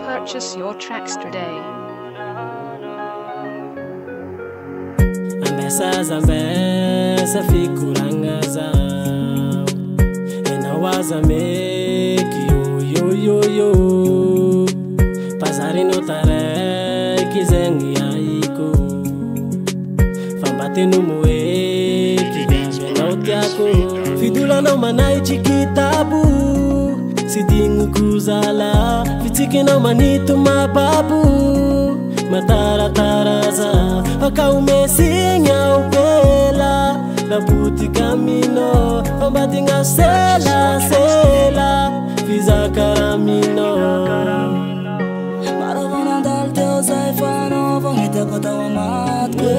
Purchase your tracks today. Ambessa fikuranga zao enawaza meki yo pasari no tare kizengi aiko fambate no moeki no Tiako fidula no manai chikitabu sidingu kuzala fitike no manito mababu matara taraza akaumesinya upela na puti camino ambatinga sela fiza caramino maravana dal teo zaifano vongete kota wa matke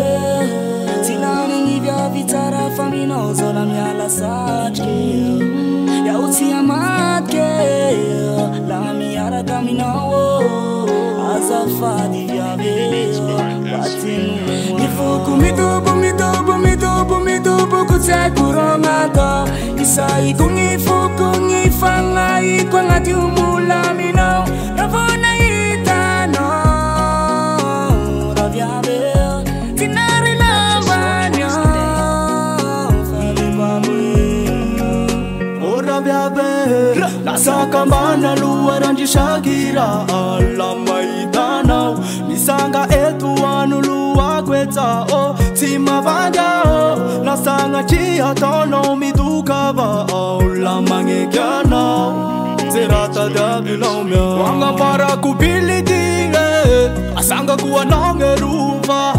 sinani ngivya vitara famino zola miala sajke ya uti amatke la miara camino azafadi ya Ifuku midubu kutsekurongata Isai kungifuku ngifangai kwa ngati umula minau Ravona itano Ravyabe Tinari lavanya O Ravyabe Nasaka mana luaranji shagira Alama itano Nisanga etu anulua kweta o Tima vanda o Nasanga chia tono miduka ba o La mangekiana Zerata dabilomya Wanga para kupili dile Asanga kuwa nangeruva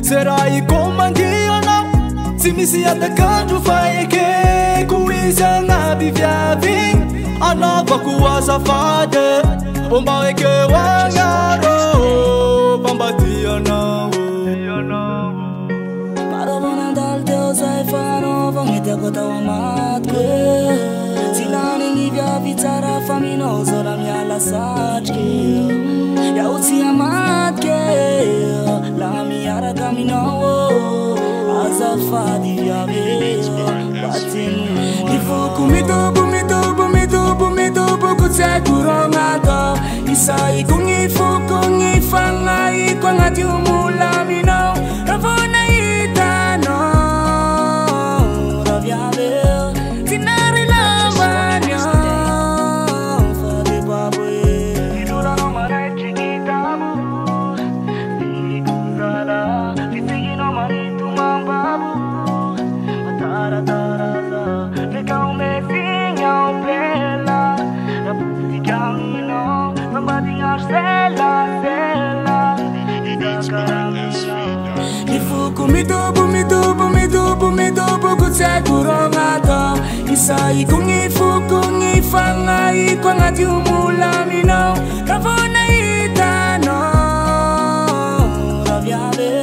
Zerai komangiona Simisi ate kanju faike Kuiza ngabi vyaving Anava kuwa safade Omba eke wangaro Pambatia nao Maravana dal teo zaifano vongete kota wa matke Silani ngivya vitara famino zola miala sajke Ya uti amatke La miara camino Azafadi ya Ifuku midubu kutsekurongata Isai kungifuku ngifangai kwa ngati umula minau Ravona itano Ravyabe Tinari lavanya Fade babwe Idula no manai chikitabu Dili kuzala Fitigi no manitu mambabu Matara taraza Neka umesinya upela Raputi camino Somebody else sela Ifuku midubu kutsekurongata Isai kungifuku ngifangai kwa ngati umula minau Ravona itano Ravyabe